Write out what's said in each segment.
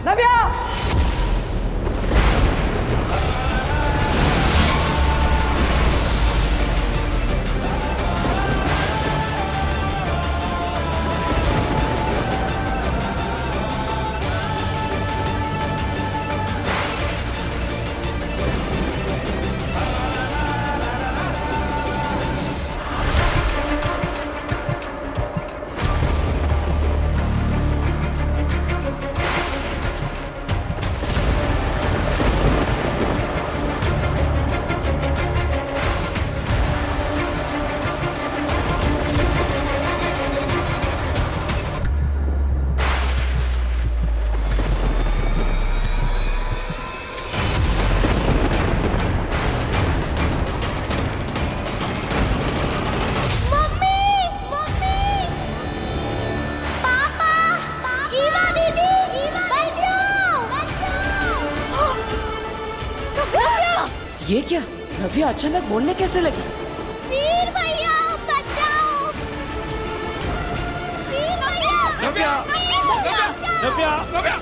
नव्या! ये क्या? नव्या अचानक बोलने कैसे लगी? वीर भैया बचाओ! वीर भैया! नव्या! नव्या! नव्या! नव्या! नव्या!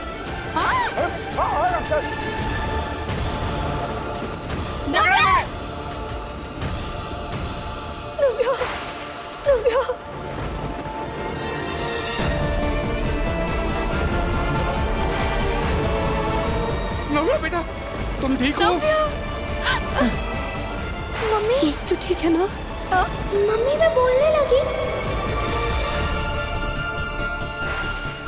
नव्या! नव्या बेटा, तुम ठीक हो? मम्मी तू ठीक है ना? हाँ? मम्मी मैं बोलने लगी।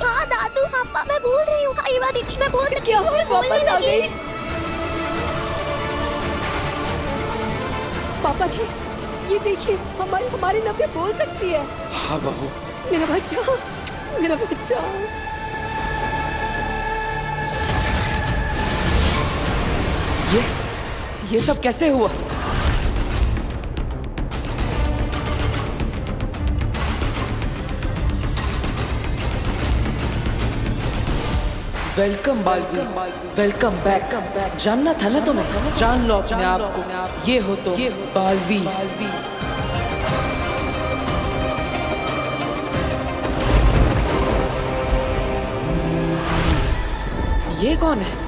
हाँ दादू पापा मैं बोल रही हूँ। ईवा दीदी मैं बोल इसकी आवाज वापस आ गई। पापा जी, ये देखिए, हमारी नव्या बोल सकती है। हाँ बहू। मेरा बच्चा, मेरा बच्चा। ये सब कैसे हुआ? Welcome Baalveer, welcome back. जानना था ना तुम्हें, जान लो अपने आप को। ये हो तो बालवीर। ये कौन है?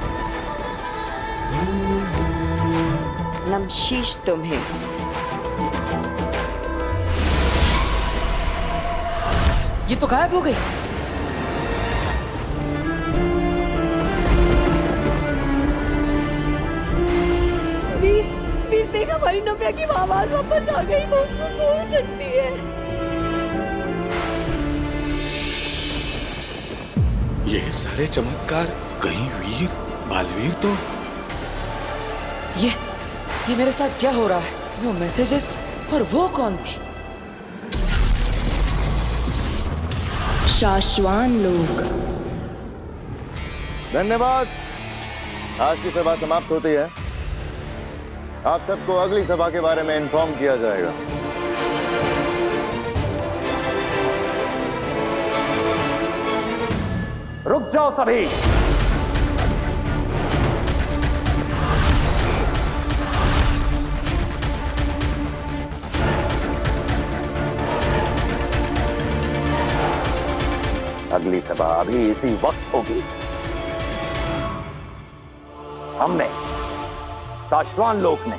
नमशीश तुम्हें। ये तो गायब हो गई। वीर देख, हमारी नव्या की आवाज वापस आ गई। वो बोल सकती है। ये सारे चमत्कार कहीं वीर बालवीर तो ये मेरे साथ क्या हो रहा है? वो मैसेजेस और वो कौन थी? शाश्वान लोग। धन्यवाद। आज की सभा समाप्त होती है। आप सबको अगली सभा के बारे में इन्फॉर्म किया जाएगा। रुक जाओ सभी। अगली सभा अभी इसी वक्त होगी। हमने, शाश्वान लोक ने,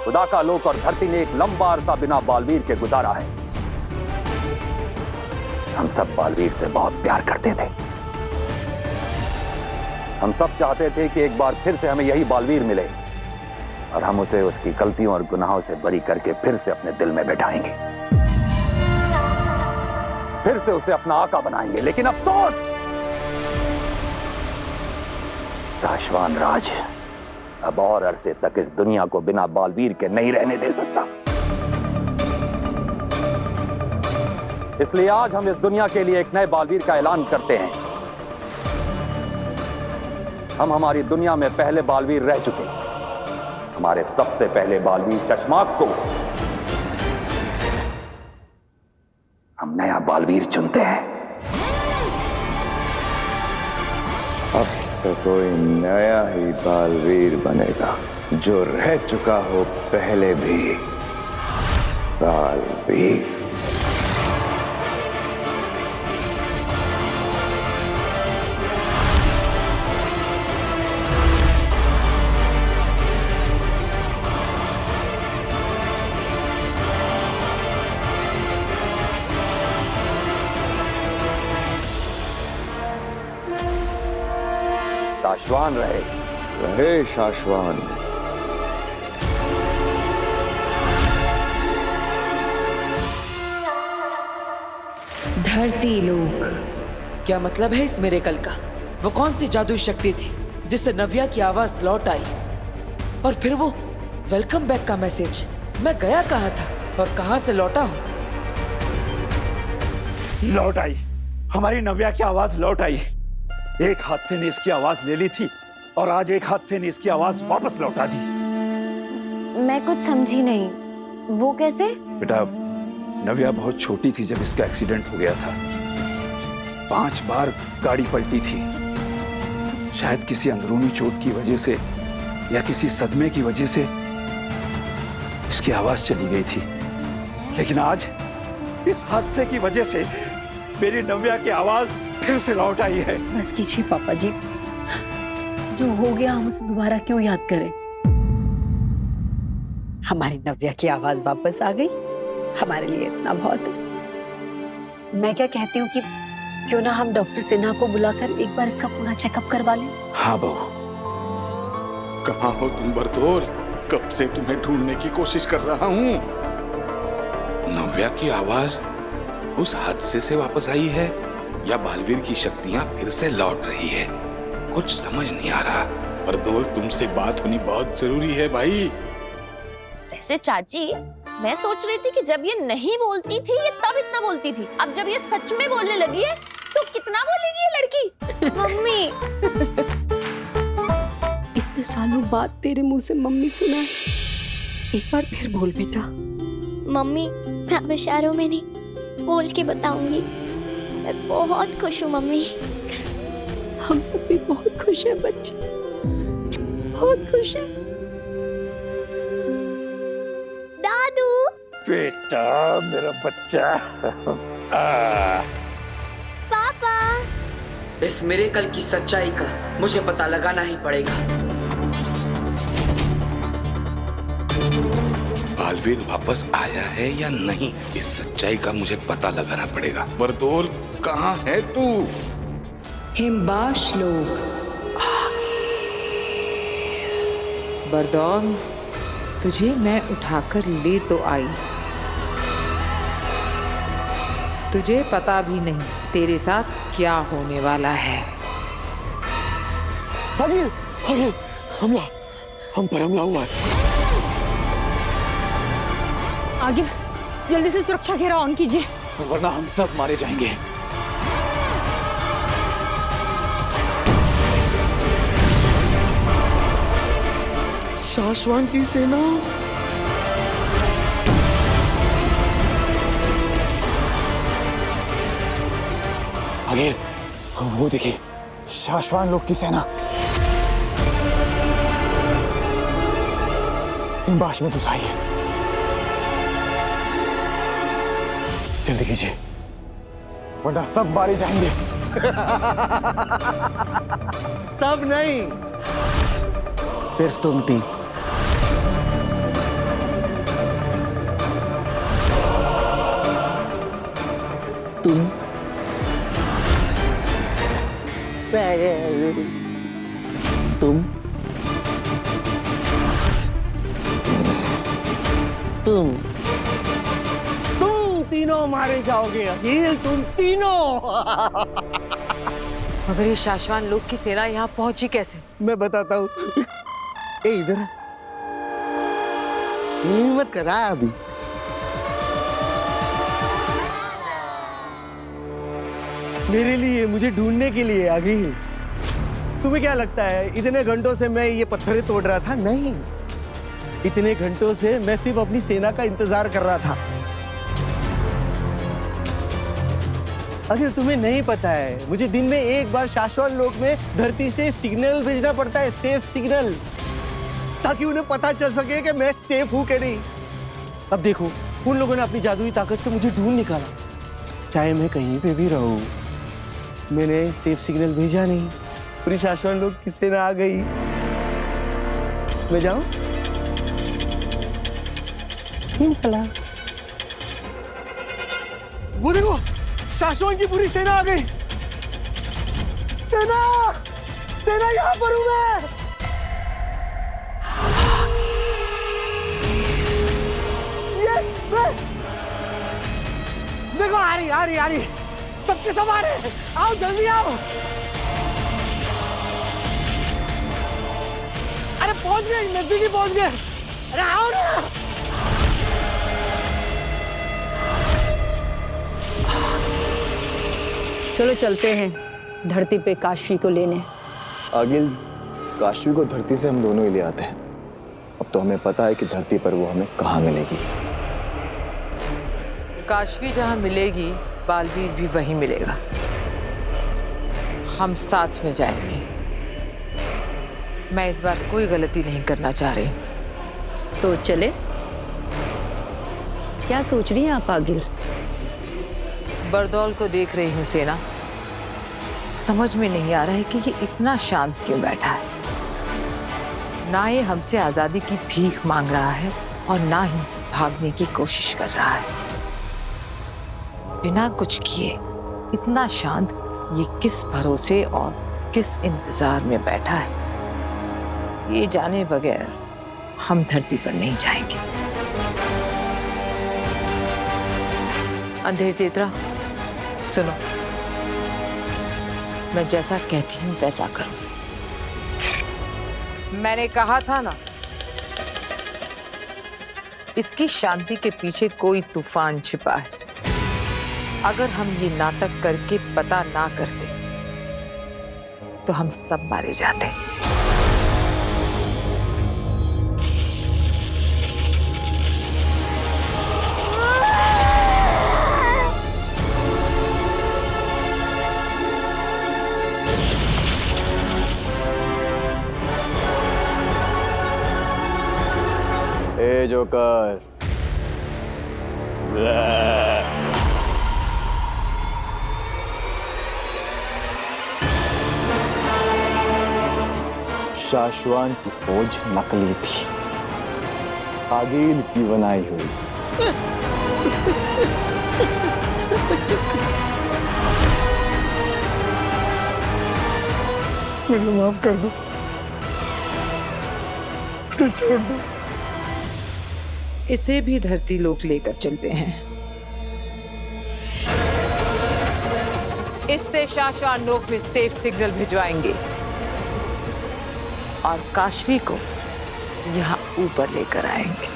खुदा का लोक और धरती ने एक लंबा अरसा बिना बालवीर के गुजारा है। हम सब बालवीर से बहुत प्यार करते थे। हम सब चाहते थे कि एक बार फिर से हमें यही बालवीर मिले और हम उसे उसकी गलतियों और गुनाहों से बरी करके फिर से अपने दिल में बैठाएंगे, फिर से उसे अपना आका बनाएंगे। लेकिन अफसोस, शाश्वान राज अब और अरसे तक इस दुनिया को बिना बालवीर के नहीं रहने दे सकता। इसलिए आज हम इस दुनिया के लिए एक नए बालवीर का ऐलान करते हैं। हम हमारी दुनिया में पहले बालवीर रह चुके। हमारे सबसे पहले बालवीर शशमाक को हम नया बालवीर चुनते हैं। अब तो कोई नया ही बालवीर बनेगा जो रह चुका हो पहले भी बालवीर। शाश्वान रहे। रहे शाश्वान। धरती लोक। क्या मतलब है इस मिरेकल का? वो कौन सी जादुई शक्ति थी जिससे नव्या की आवाज लौट आई? और फिर वो वेलकम बैक का मैसेज। मैं गया कहाँ था और कहाँ से लौटा हूँ? लौट आई, हमारी नव्या की आवाज लौट आई। एक हादसे ने इसकी आवाज ले ली थी और आज एक हादसे ने इसकी आवाज वापस लौटा दी। मैं कुछ समझी नहीं, वो कैसे? बेटा, नव्या बहुत छोटी थी जब इसका एक्सीडेंट हो गया था। 5 बार गाड़ी पलटी थी। शायद किसी अंदरूनी चोट की वजह से या किसी सदमे की वजह से इसकी आवाज चली गई थी। लेकिन आज इस हादसे की वजह से मेरी नव्या की आवाज फिर से लौट आई है। बस कीजिए पापा जी, जो हो गया हम उसे दोबारा क्यों याद करें? हमारी नव्या की आवाज वापस आ गई, हमारे लिए इतना बहुत है। मैं क्या कहती हूँ कि क्यों ना हम डॉक्टर सिन्हा को बुलाकर एक बार इसका पूरा चेकअप करवा लें। हाँ बहू। कहाँ हो तुम बरदौर? कब से तुम्हें ढूंढने की कोशिश कर रहा हूँ। नव्या की आवाज उस हादसे से वापस आई है या बालवीर की शक्तियां फिर से लौट रही है? कुछ समझ नहीं आ रहा। बरदौर, तुमसे बात होनी बहुत जरूरी है भाई। वैसे चाची, मैं सोच रही थी कि जब ये नहीं बोलती थी ये तब इतना बोलती थी, अब जब ये सच में बोलने लगी है तो कितना बोलेगी ये लड़की। मम्मी, इतने सालों बाद तेरे मुंह से मम्मी सुना है, एक बार फिर बोल बेटा। मम्मी, मैं अब इशारों में नहीं, बोल के बताऊंगी। मैं बहुत खुश हूँ मम्मी। हम सब भी बहुत खुश हैं बच्चे, बहुत खुश हैं। दादू, बेटा, मेरा बच्चा। पापा, इस मिरेकल की सच्चाई का मुझे पता लगाना ही पड़ेगा। बालवीर वापस आया है या नहीं, इस सच्चाई का मुझे पता लगाना पड़ेगा। बरदौर, कहाँ है तू? हिमबाश लोग। बरदौन, तुझे मैं उठाकर ले तो आई, तुझे पता भी नहीं तेरे साथ क्या होने वाला है। अगिल, अगिल, हमला, हम पर हमला हुआ है। आगे जल्दी से सुरक्षा घेरा ऑन कीजिए, वरना हम सब मारे जाएंगे। शाश्वान की सेना। अगिल, वो देखिए, शाश्वान लोग की सेना हिमबाश में घुस आई है। जल्दी कीजिए, वरना सब मारे जाएंगे। सब नहीं, सिर्फ तुम तीन। तुम तुम तीनों मारे जाओगे अखिल, तुम तीनों। मगर ये शाश्वान लोग की सेना यहाँ पहुंची कैसे? मैं बताता हूँ। इधर हिम्मत करा अभी। मेरे लिए, मुझे ढूंढने के लिए अखिल। तुम्हें क्या लगता है इतने घंटों से मैं ये पत्थरें तोड़ रहा था? नहीं, इतने घंटों से मैं सिर्फ अपनी सेना का इंतजार कर रहा था। अगर तुम्हें नहीं पता है, मुझे दिन में एक बार शाश्वत लोक में धरती से सिग्नल भेजना पड़ता है, सेफ सिग्नल, ताकि उन्हें पता चल सके कि मैं सेफ हूं कि नहीं। अब देखो, उन लोगों ने अपनी जादुई ताकत से मुझे ढूंढ निकाला। चाहे मैं कहीं पे भी रहूं, मैंने सेफ सिग्नल भेजा नहीं, पूरी शाश्वत लोक की सेना आ गई। मैं जाऊं? सलाम। वो देखो, शाश्वत की पूरी सेना आ गई। सेना, सेना यहाँ पर हूँ मैं। ये मैं देखो आ रही सबके सब आ रहे, आओ जल्दी आओ। अरे पहुंच गए, नजदीकी पहुंच गए। अरे आओ ना। चलो चलते हैं धरती पे काशी को लेने। आगिल, काशवी को धरती से हम दोनों ही ले आते हैं। अब तो हमें पता है कि धरती पर वो हमें कहाँ मिलेगी। काशवी जहाँ मिलेगी, बालवीर भी वहीं मिलेगा। हम साथ में जाएंगे। मैं इस बार कोई गलती नहीं करना चाह रही। तो चले? क्या सोच रही हैं आप आगिल? बरदौल को देख रही हूँ सेना। समझ में नहीं आ रहा है कि ये इतना शांत क्यों बैठा है। ना ये हमसे आजादी की भीख मांग रहा है और ना ही भागने की कोशिश कर रहा है। बिना कुछ किए इतना शांत ये किस भरोसे और किस इंतजार में बैठा है, ये जाने बगैर हम धरती पर नहीं जाएंगे। अंधेर तेतरा, सुनो, मैं जैसा कहती हूँ वैसा करो। मैंने कहा था ना, इसकी शांति के पीछे कोई तूफान छिपा है। अगर हम ये नाटक करके पता ना करते तो हम सब मारे जाते। ए जोकर, शाश्वान की फौज नकली थी, आगिल की बनाई हुई। मुझे माफ कर दो, मुझे छोड़ दो। इसे भी धरती लोक लेकर चलते हैं। इससे शाश्वान लोक में सेफ सिग्नल भिजवाएंगे और काशवी को यहाँ ऊपर लेकर आएंगे।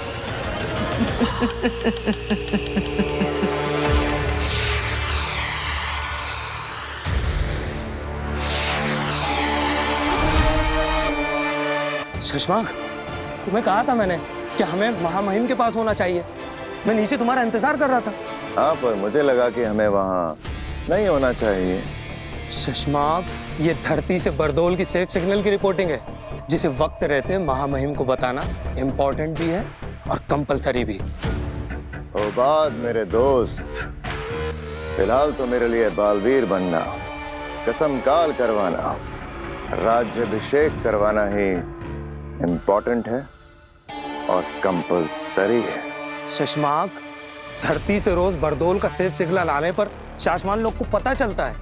शशांक, तुम्हें कहा था मैंने कि हमें महामहिम के पास होना चाहिए। मैं नीचे तुम्हारा इंतजार कर रहा था। हाँ, पर मुझे लगा कि हमें वहाँ नहीं होना चाहिए। शशांक, ये धरती से बरदौल की सेफ सिग्नल की रिपोर्टिंग है, जिसे वक्त रहते महामहिम को बताना इम्पोर्टेंट भी है और कंपलसरी भी। ओ बात मेरे दोस्त, फिलहाल तो मेरे लिए बालवीर बनना, कसम काल करवाना, राज्याभिषेक करवाना ही इम्पोर्टेंट है और कंपलसरी है। शशांक, धरती से रोज बरदौल का सेफ सिग्नल आने पर शाश्वान लोग को पता चलता है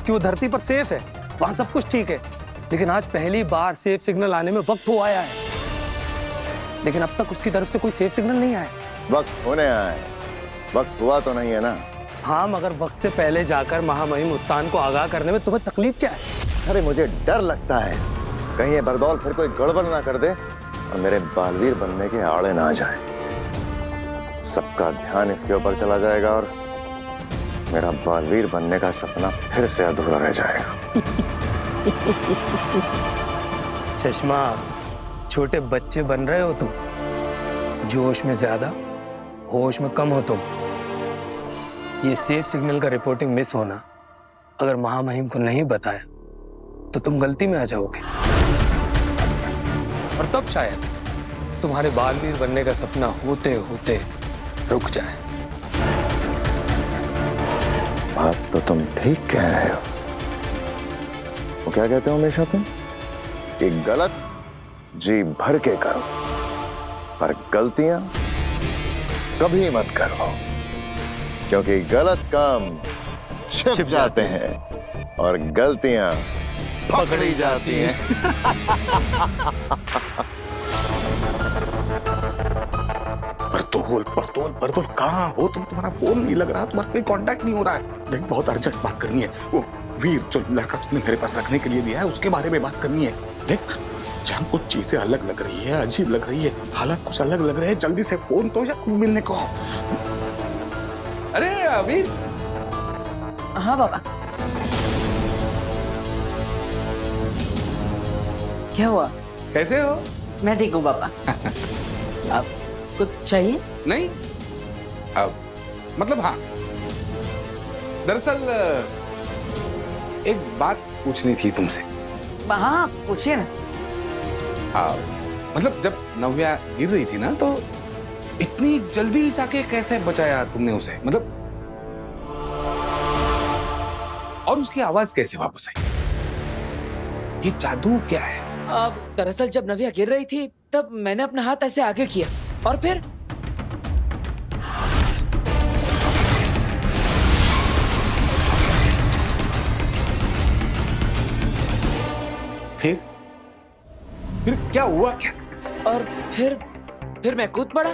कि वो धरती पर सेफ है, वहां सब कुछ ठीक है। लेकिन आज पहली बार सेफ सिग्नल आने में वक्त हो आया है, लेकिन अब तक उसकी तरफ से कोई सेफ सिग्नल नहीं आया। वक्त होने आए, वक्त हुआ तो नहीं है ना। हाँ, मगर वक्त से पहले जाकर महामहिम उत्तान को आगाह करने में तुम्हें तकलीफ क्या है? अरे मुझे डर लगता है कहीं ये बरदौल फिर कोई गड़बड़ ना कर दे और मेरे बालवीर बनने के आड़े ना आ जाए। सबका ध्यान इसके ऊपर चला जाएगा और मेरा बालवीर बनने का सपना फिर से अधूरा रह जाएगा। चश्मा, छोटे बच्चे बन रहे हो तुम, जोश में ज्यादा होश में कम हो तुम। ये सेफ सिग्नल का रिपोर्टिंग मिस होना अगर महामहिम को नहीं बताया तो तुम गलती में आ जाओगे और तब शायद तुम्हारे बालवीर बनने का सपना होते होते रुक जाए। बात तो तुम ठीक कह रहे हो। वो क्या कहते हो हमेशा तुम कि गलत जी भर के करो पर गलतियां कभी मत करो, क्योंकि गलत काम छिप जाते हैं और गलतियां पकड़ी जाती हैं। परतोल कहाँ हो तुम? तुम्हारा फोन नहीं लग रहा, तुम्हारा कोई कांटेक्ट नहीं हो रहा है। देख बहुत अर्जेंट बात करनी है। वो वीर जो लड़का तुमने मेरे पास रखने के लिए दिया है उसके बारे में बात करनी है। देख जहाँ कुछ चीजें अलग लग रही है, अजीब लग रही है, हालात कुछ अलग लग रहे हैं, जल्दी से फोन तो या मिलने को। अरे वीर। हाँ बाबा। क्या हुआ? कैसे हो? मैं ठीक हूँ बाबा। अब कुछ चाहिए? नहीं अब मतलब हाँ, दरअसल एक बात पूछनी थी तुमसे। हाँ पूछिए ना। मतलब जब नव्या गिर रही थी ना तो इतनी जल्दी जाके कैसे बचाया तुमने उसे? मतलब और उसकी आवाज कैसे वापस आई? ये जादू क्या है? दरअसल जब नव्या गिर रही थी तब मैंने अपना हाथ ऐसे आगे किया और फिर क्या हुआ क्या? और फिर मैं कूद पड़ा।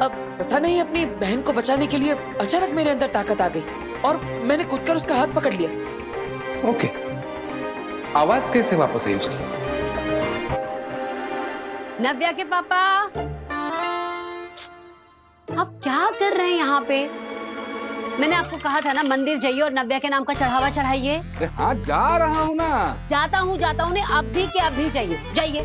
अब पता नहीं अपनी बहन को बचाने के लिए अचानक मेरे अंदर ताकत आ गई और मैंने कूदकर उसका हाथ पकड़ लिया। ओके, आवाज कैसे वापस आई उसकी? नव्या के पापा, आप क्या कर रहे हैं यहाँ पे? मैंने आपको कहा था ना मंदिर जाइए और नव्या के नाम का चढ़ावा चढ़ाइए। हाँ जा रहा हूँ ना। जाता हूँ ने अब भी के अभी जाइए जाइए।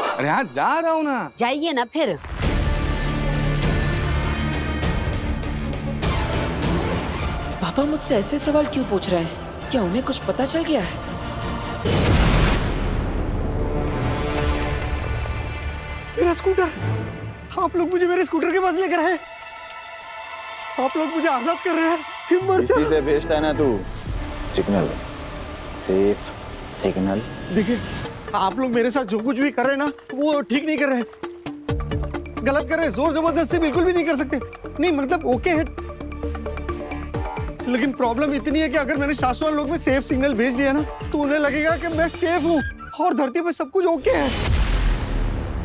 अरे हाँ जा रहा हूँ ना। जाइए ना फिर। पापा मुझसे ऐसे सवाल क्यों पूछ रहे हैं? क्या उन्हें कुछ पता चल गया है? मेरा स्कूटर! आप लोग मुझे मेरे स्कूटर के पास लेकर आए। आप लोग मुझे आजाद कर रहे हैं। हिम्मत इसी से भेजता है ना तू सिग्नल, सेफ सिग्नल। देखिए आप लोग मेरे साथ जो कुछ भी कर रहे हैं ना वो ठीक नहीं कर रहे, गलत कर रहे, जोर जबरदस्ती बिल्कुल भी नहीं कर सकते। नहीं मतलब ओके है, लेकिन प्रॉब्लम इतनी है कि अगर मैंने शाश्वत लोक में सेफ सिग्नल भेज दिया ना तो उन्हें लगेगा कि मैं सेफ हूँ और धरती पे सब कुछ ओके है।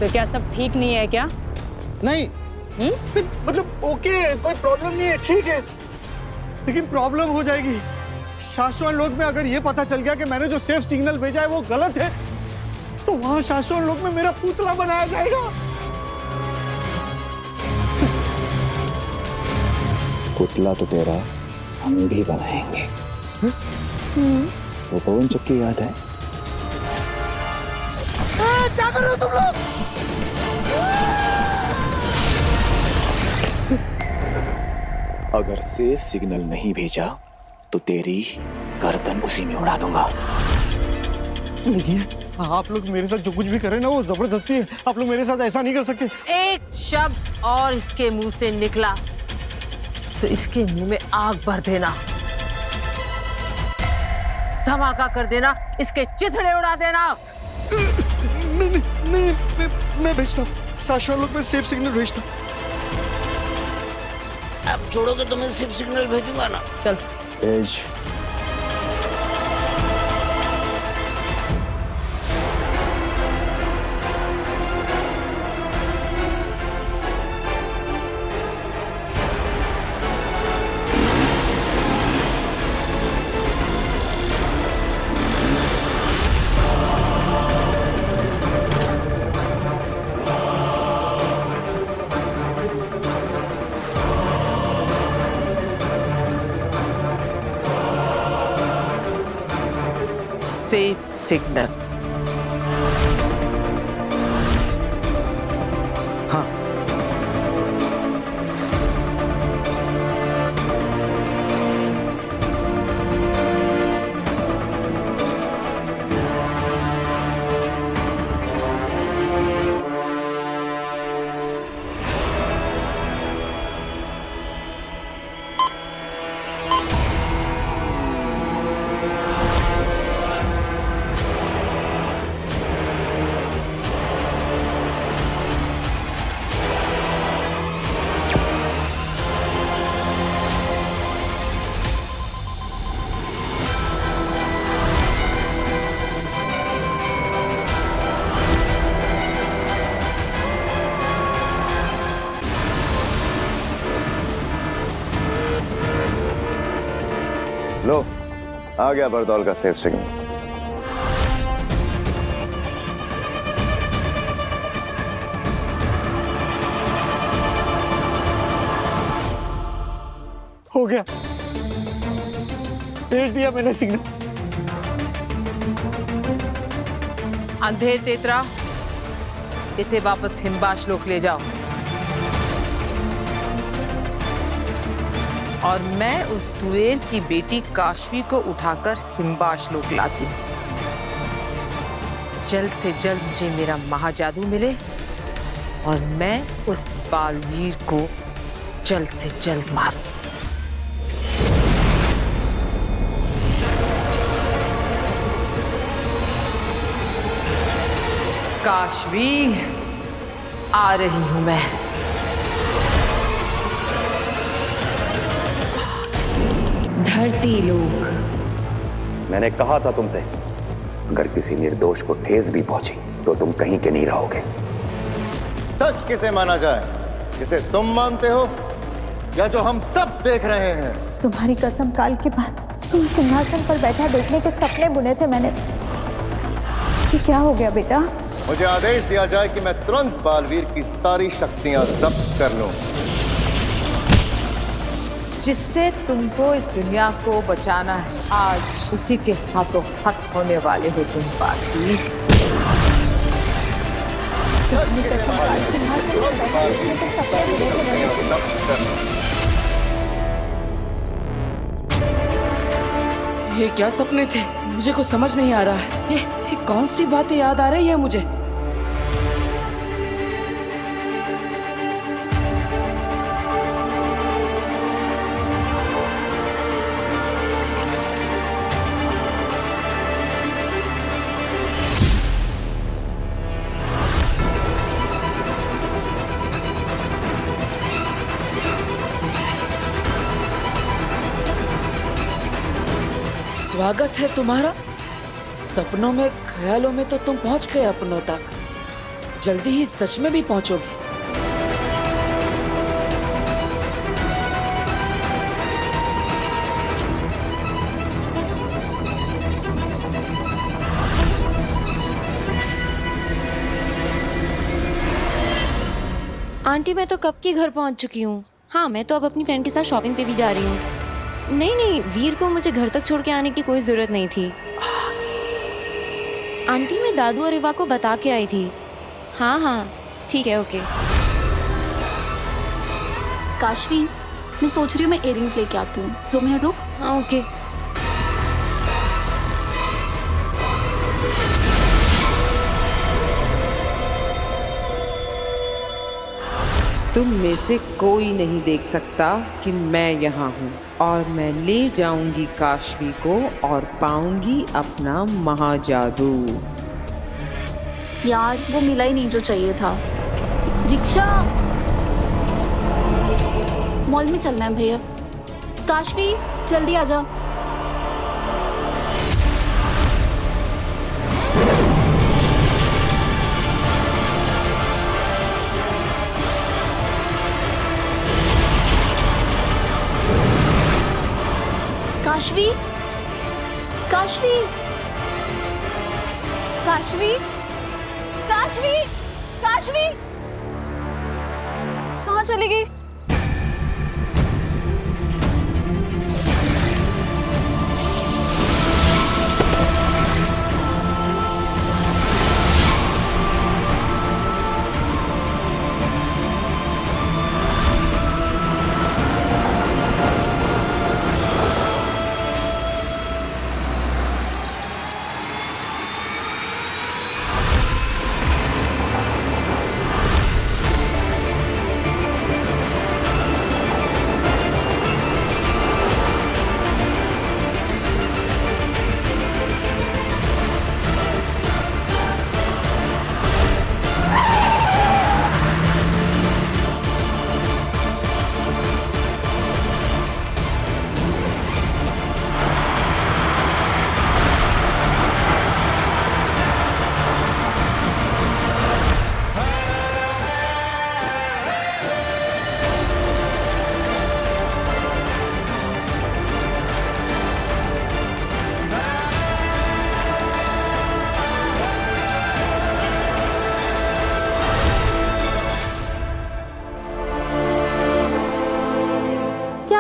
तो क्या सब ठीक नहीं है क्या? नहीं मतलब ओके है, कोई प्रॉब्लम नहीं है, ठीक है, लेकिन प्रॉब्लम हो जाएगी। शाश्वत लोक में अगर ये पता चल गया कि मैंने जो सेफ सिग्नल भेजा है वो गलत है तो वहां शाश्वत लोक में मेरा पुतला बनाया जाएगा। पुतला तो तेरा हम भी बनाएंगे। वो पवन चक्की याद है? क्या कर रहे हो तुम लोग? अगर सेफ सिग्नल नहीं भेजा तो तेरी गर्दन उसी में उड़ा दूंगा। देखिए आप लोग मेरे साथ जो कुछ भी कर रहे हैं ना वो जबरदस्ती है। आप लोग मेरे साथ ऐसा नहीं कर सकते। एक शब्द और इसके मुंह से निकला तो इसके मुंह में आग भर देना, धमाका कर देना, इसके चिथड़े उड़ा देना। नहीं, मैं भेजता हूँ, शाश्वत लोक में सेफ सिग्नल भेजता हूँ। अब छोड़ोगे तो मैं सेफ सिग्नल भेजूंगा ना। चल भेज। Safe signal. हाँ लो, आ गया बरदौल का सेफ सिग्नल। हो गया, भेज दिया मैंने सिग्नल। अंधेर तेतरा, इसे वापस हिमबाश लोक ले जाओ और मैं उस तुएर की बेटी काशवी को उठाकर हिमबाश लोक लाती हूं। जल्द से जल्द मुझे मेरा महाजादू मिले और मैं उस बालवीर को जल्द से जल्द मारूं। काशवी, आ रही हूं मैं। धरती लोक। मैंने कहा था तुमसे, अगर किसी निर्दोष को ठेस भी पहुंची तो तुम कहीं के नहीं रहोगे। सच किसे माना जाए, जिसे तुम मानते हो या जो हम सब देख रहे हैं? तुम्हारी कसम, काल के बाद तुम सिंहासन पर बैठा देखने के सपने बुने थे मैंने। ये क्या हो गया बेटा? मुझे आदेश दिया जाए कि मैं तुरंत बालवीर की सारी शक्तियां जब्त कर लूं। जिससे तुमको इस दुनिया को बचाना है, आज उसी के हाथों खत्म होने वाले हो तुम बालवीर। ये क्या सपने थे? मुझे कुछ समझ नहीं आ रहा है। ये कौन सी बातें याद आ रही है मुझे? स्वागत है तुम्हारा। सपनों में, ख्यालों में तो तुम पहुंच गए अपनों तक। जल्दी ही सच में भी पहुंचोगे। आंटी, मैं तो कब की घर पहुंच चुकी हूँ। हाँ, मैं तो अब अपनी फ्रेंड के साथ शॉपिंग पे भी जा रही हूँ। नहीं नहीं, वीर को मुझे घर तक छोड़ के आने की कोई जरूरत नहीं थी। आंटी, मैं दादू और रिवा को बता के आई थी। हाँ हाँ ठीक है, ओके। काशवी, मैं सोच रही हूँ मैं इयररिंग्स लेके आती हूँ। 2 मिनट रुक। हाँ ओके। तुम में से कोई नहीं देख सकता कि मैं यहाँ हूँ और मैं ले जाऊंगी काशवी को और पाऊंगी अपना महाजादू। यार, वो मिला ही नहीं जो चाहिए था। रिक्शा, मॉल में चलना है भैया। काशवी, जल्दी आ जा। काशवी, काशवी, काशवी, काशवी, काशवी, कहाँ चली गई?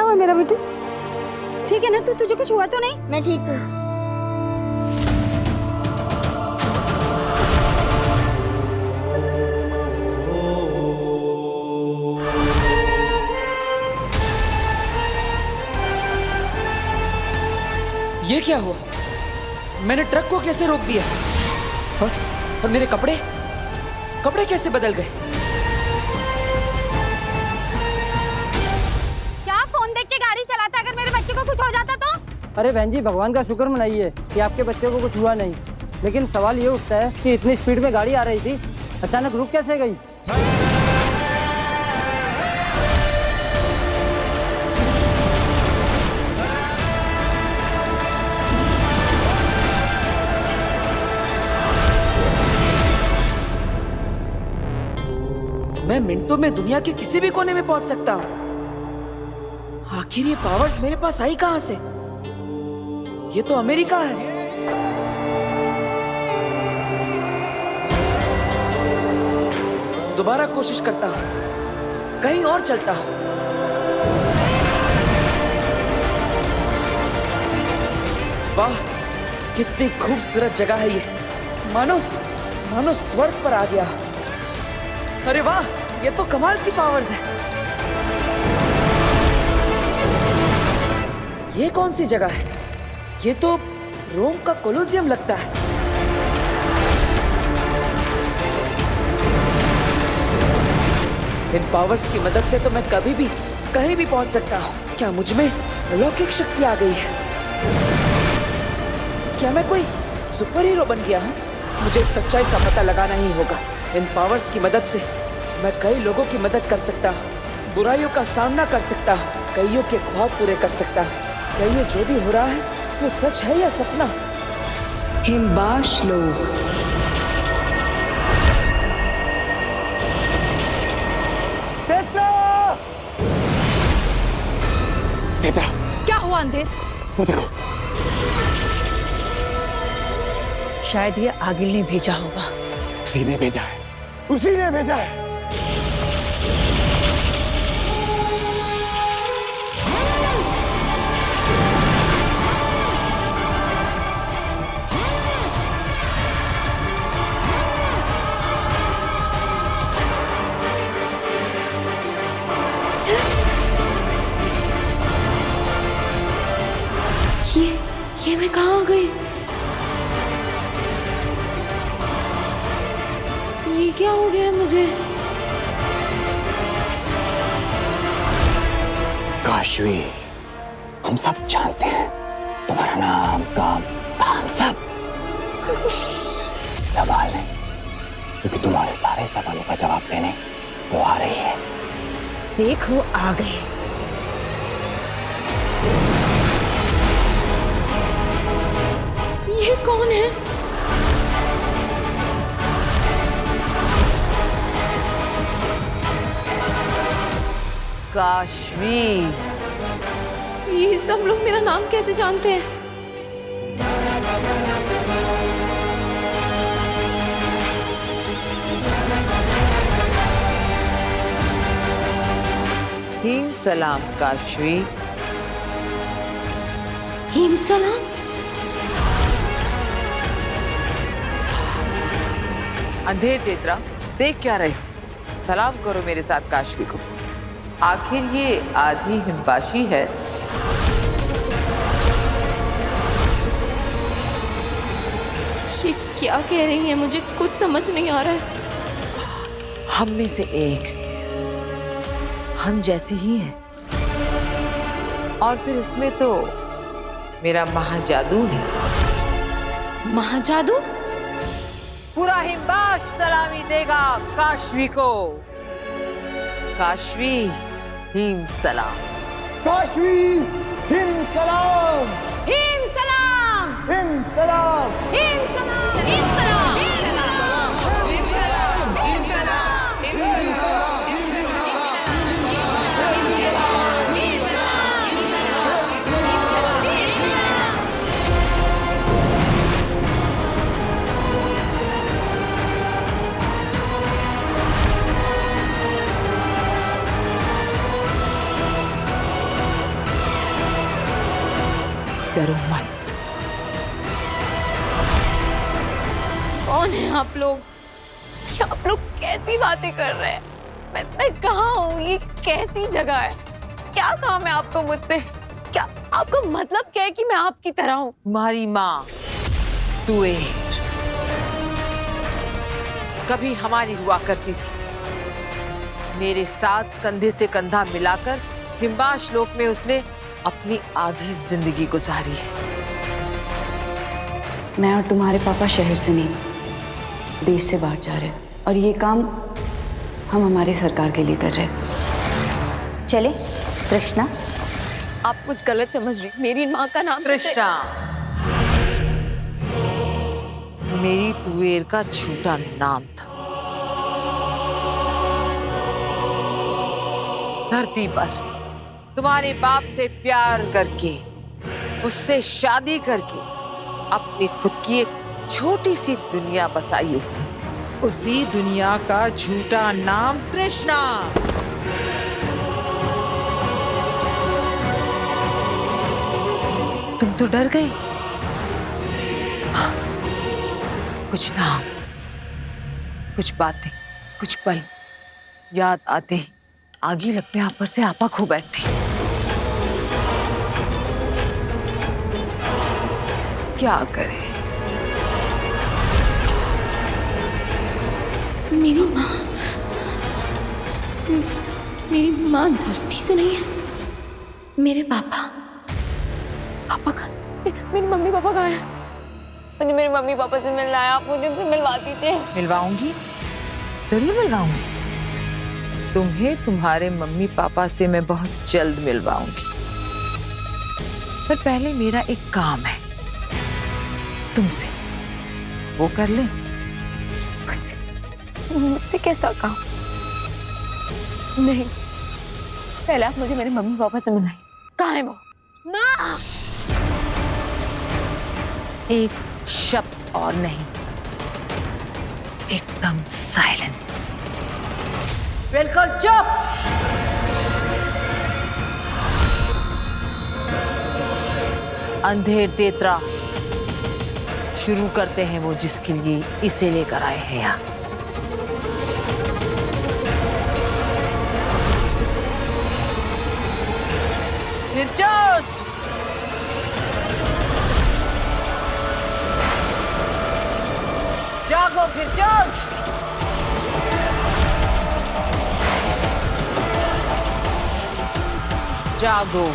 हुआ मेरा बेटे? ठीक है ना तू? तुझे कुछ हुआ तो नहीं? मैं ठीक हूँ। ये क्या हुआ? मैंने ट्रक को कैसे रोक दिया? और मेरे कपड़े कैसे बदल गए? क्या फोन देख के गाड़ी चलाता? अगर मेरे बच्चे को कुछ हो जाता तो? अरे बहन जी, भगवान का शुक्र मनाइए कि आपके बच्चे को कुछ हुआ नहीं। लेकिन सवाल ये उठता है कि इतनी स्पीड में गाड़ी आ रही थी, अचानक रुक कैसे गई? मैं मिनटों में दुनिया के किसी भी कोने में पहुंच सकता हूं। आखिर ये पावर्स मेरे पास आई कहां से? ये तो अमेरिका है। दोबारा कोशिश करता हूं, कहीं और चलता हूं। वाह, कितनी खूबसूरत जगह है ये। मानो स्वर्ग पर आ गया। अरे वाह, ये तो कमाल की पावर्स है। ये कौन सी जगह है? ये तो रोम का कोलोसियम लगता है। इन पावर्स की मदद से तो मैं कभी भी कहीं भी पहुंच सकता हूं। क्या मुझ में अलौकिक शक्ति आ गई है? क्या मैं कोई सुपर हीरो बन गया हूं? मुझे सच्चाई का पता लगाना ही होगा। इन पावर्स की मदद से मैं कई लोगों की मदद कर सकता हूँ, बुराइयों का सामना कर सकता हूँ, कईयों के ख्वाब पूरे कर सकता हूँ। क्या ये जो भी हो रहा है वो सच है या सपना? हिमबाश लोग। क्या हुआ अंधेर? वो देखो, शायद ये आगिल ने भेजा होगा। उसी ने भेजा है, उसी ने भेजा है। ये मैं कहाँ आ गई? ये क्या हो गया मुझे? काशवी, हम सब जानते हैं तुम्हारा नाम, काम, धाम सब। सवाल है, क्योंकि तुम्हारे सारे सवालों का जवाब देने वो आ रही है। देखो आ गए। ये कौन है? काशवी। ये सब लोग मेरा नाम कैसे जानते हैं? हिम सलाम काशवी। हिम सलाम? अंधेर तेतरा, देख क्या रहे हो? सलाम करो मेरे साथ काशवी को। आखिर ये आधी हिमबाशी है। ये क्या कह रही है? मुझे कुछ समझ नहीं आ रहा है। हम में से एक, हम जैसे ही हैं। और फिर इसमें तो मेरा महाजादू है। महाजादू? पूरा हिमबाश सलामी देगा काशवी को। काशवी, हिम सलाम। काशवी, हिम सलाम। हिम सलाम। हिम सलाम। हिम सलाम। हिम सलाम। डरो मत। कौन है आप लोग? ये आप लोग कैसी बातें कर रहे हैं? मैं कहाँ हूँ? ये कैसी जगह है? क्या काम है आपको मुझसे? क्या आपका मतलब क्या है कि मैं आपकी तरह हूँ? तुम्हारी माँ तुएर कभी हमारी हुआ करती थी। मेरे साथ कंधे से कंधा मिलाकर हिम्बाश लोक में उसने अपनी आधी जिंदगी गुजारी है। मैं और तुम्हारे पापा शहर से नहीं, देश से बाहर जा रहे हैं और ये काम हम हमारी सरकार के लिए कर रहे हैं। चले कृष्णा। आप कुछ गलत समझ रही। मेरी माँ का नाम कृष्णा मेरी तुएर का झूठा नाम था। धरती पर तुम्हारे बाप से प्यार करके, उससे शादी करके अपनी खुद की एक छोटी सी दुनिया बसाई उसने। उसी दुनिया का झूठा नाम कृष्णा। तुम तो डर गई। कुछ नाम, कुछ बातें, कुछ पल याद आते ही आगी लगने आप पर से आपा खो बैठती। क्या करे? मेरी माँ धरती से नहीं है। मेरे पापा का मेरी मम्मी पापा कहाँ है? मुझे मेरे मम्मी पापा से मिलना है। आप मुझे उनसे मिलवा दीजिए। मिलवाऊंगी, जरूर मिलवाऊंगी। तुम्हें तुम्हारे मम्मी पापा से मैं बहुत जल्द मिलवाऊंगी। पर पहले मेरा एक काम है तुमसे, वो कर ले। मुझसे कैसा काम? नहीं, पहले आप मुझे मेरे मम्मी पापा से मिलाइए। कहाँ है वो? माँ! एक शब्द और नहीं, एकदम साइलेंस। बिल्कुल चुप। अंधेर तेतरा शुरू करते हैं वो जिसके लिए इसे लेकर आए हैं यहाँ। निर्जोज! जागो निर्जोज! जागो।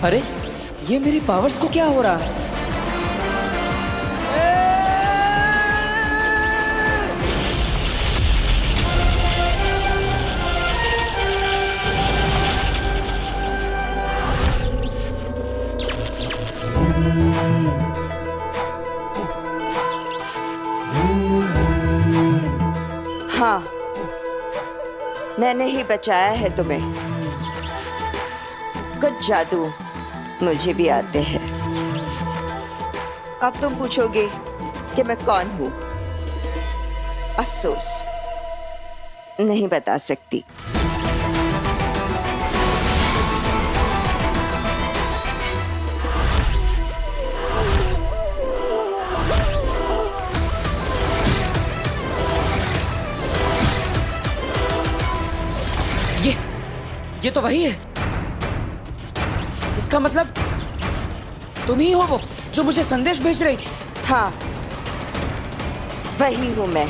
अरे ये मेरी पावर्स को क्या हो रहा है? हाँ, मैंने ही बचाया है तुम्हें। कुछ जादू मुझे भी आते हैं। अब तुम पूछोगे कि मैं कौन हूं। अफसोस, नहीं बता सकती। ये तो वही है। इसका मतलब तुम ही हो वो जो मुझे संदेश भेज रही थी। हाँ, वही हूं मैं।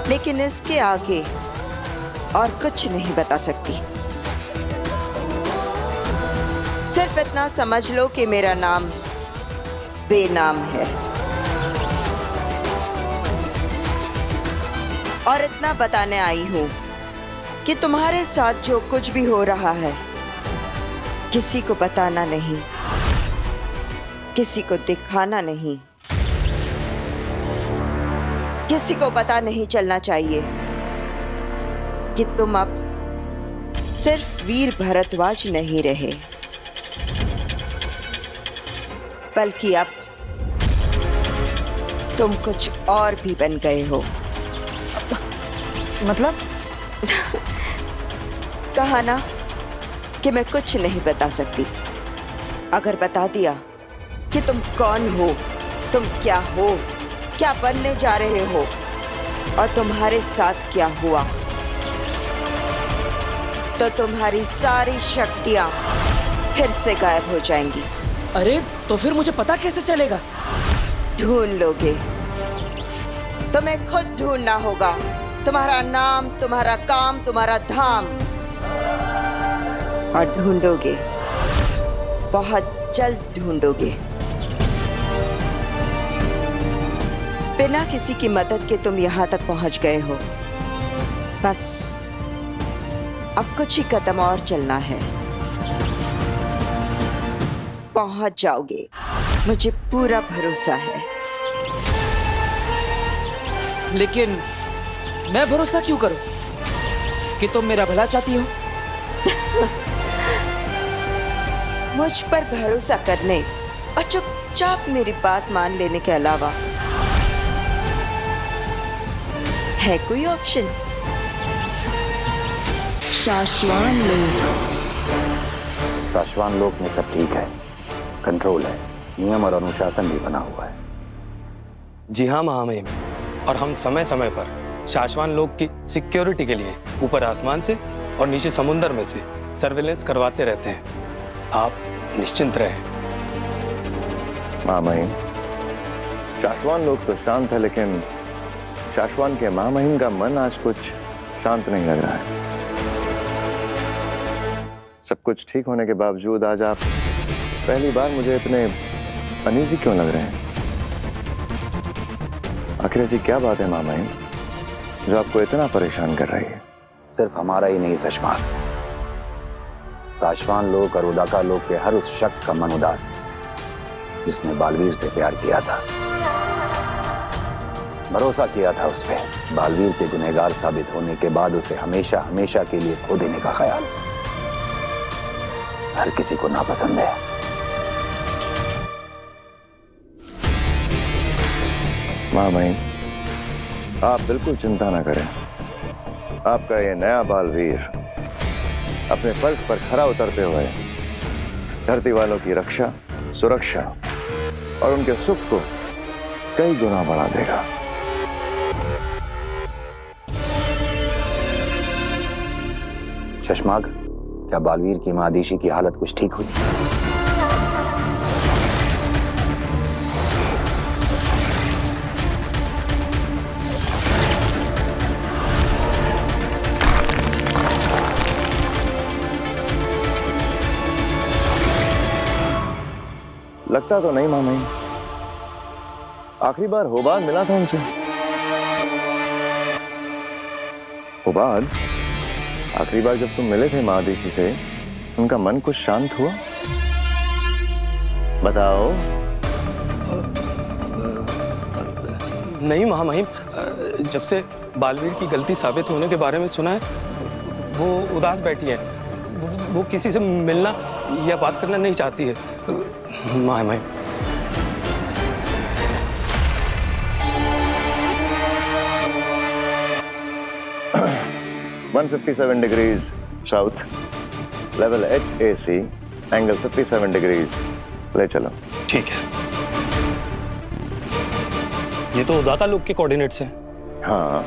लेकिन इसके आगे और कुछ नहीं बता सकती। सिर्फ इतना समझ लो कि मेरा नाम बेनाम है। और इतना बताने आई हूं कि तुम्हारे साथ जो कुछ भी हो रहा है किसी को बताना नहीं, किसी को दिखाना नहीं। किसी को पता नहीं चलना चाहिए कि तुम अब सिर्फ वीर भरद्वाज नहीं रहे, बल्कि अब तुम कुछ और भी बन गए हो। मतलब? कहा ना कि मैं कुछ नहीं बता सकती। अगर बता दिया कि तुम कौन हो, तुम क्या हो, क्या बनने जा रहे हो और तुम्हारे साथ क्या हुआ, तो तुम्हारी सारी शक्तियां फिर से गायब हो जाएंगी। अरे तो फिर मुझे पता कैसे चलेगा? ढूंढ लोगे। तुम्हें खुद ढूंढना होगा। तुम्हारा नाम, तुम्हारा काम, तुम्हारा धाम, और ढूंढोगे, बहुत जल्द ढूंढोगे। बिना किसी की मदद के तुम यहां तक पहुंच गए हो। बस अब कुछ ही कदम और चलना है, पहुंच जाओगे, मुझे पूरा भरोसा है। लेकिन मैं भरोसा क्यों करूं कि तुम मेरा भला चाहती हो? मुझ पर भरोसा करने और चुपचाप मेरी बात मान लेने के अलावा है कोई ऑप्शन? शाश्वान लोक में सब ठीक है, कंट्रोल है, नियम और अनुशासन भी बना हुआ है। जी हाँ महामहिम, और हम समय समय पर शाश्वान लोक की सिक्योरिटी के लिए ऊपर आसमान से और नीचे समुद्र में से सर्वेलेंस करवाते रहते हैं। आप निश्चिंत रहें। महामहिम, शाश्वान लोग तो शांत है, लेकिन शाश्वान के महामहिम का मन आज कुछ शांत नहीं लग रहा है। सब कुछ ठीक होने के बावजूद आज आप पहली बार मुझे इतने अनईजी क्यों लग रहे हैं? आखिर ऐसी क्या बात है महामहिम जो आपको इतना परेशान कर रही है? सिर्फ हमारा ही नहीं सशमा, शाश्वान लोक और उदाका लोक के हर उस शख्स का मन उदास है जिसने बालवीर से प्यार किया था, भरोसा किया था उस पर। बालवीर के गुनहगार साबित होने के बाद उसे हमेशा हमेशा के लिए खो देने का ख्याल हर किसी को नापसंद है। महामहिम, आप बिल्कुल चिंता ना करें। आपका ये नया बालवीर अपने फर्ज पर खरा उतरते हुए धरती वालों की रक्षा, सुरक्षा और उनके सुख को कई गुना बढ़ा देगा। शशमाग, क्या बालवीर की मादीशी की हालत कुछ ठीक हुई? लगता तो नहीं मामई। आखिरी बार होबाद मिला था उनसे। होबाद, आखिरी बार जब तुम मिले थे महादेशी से, उनका मन कुछ शांत हुआ? बताओ। नहीं महामहिम, जब से बालवीर की गलती साबित होने के बारे में सुना है, वो उदास बैठी है। वो किसी से मिलना या बात करना नहीं चाहती है महामहिम। 157 degrees south, level HAC, angle 57 degrees. ले चलो। ठीक है। ये तो उदाका लोक के कोऑर्डिनेट्स हैं। हाँ,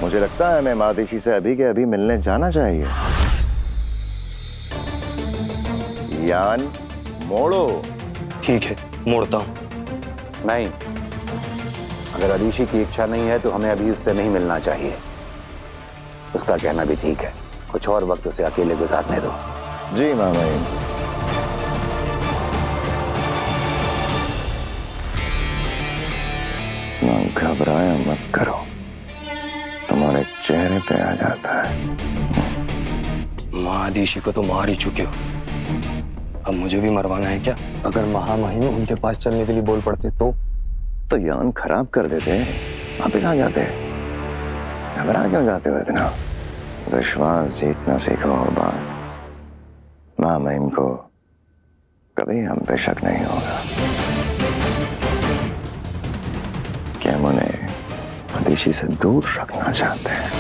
मुझे लगता है मैं महादेशी से अभी के अभी मिलने जाना चाहिए। यान मोड़ो। ठीक है, मोड़ता हूं। नहीं, अगर अदीशी की इच्छा नहीं है तो हमें अभी उससे नहीं मिलना चाहिए। उसका कहना भी ठीक है, कुछ और वक्त उसे अकेले गुजारने दो। जी मामा। घबराया मत करो, तुम्हारे चेहरे पे आ जाता है। महादेशी को तो मार ही चुके हो, अब मुझे भी मरवाना है क्या? अगर महामहिम उनके पास चलने के लिए बोल पड़ते तो तो यौन खराब कर देते, वापिस आ जाते। घबरा क्यों जाते हो इतना? विश्वास जीतना सीखो बाबा। माँ महिम को कभी हम पे शक नहीं होगा कि हम उन्हें अदिति से दूर रखना चाहते हैं।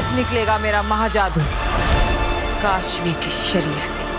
निकलेगा मेरा महाजादू काशवी के शरीर से।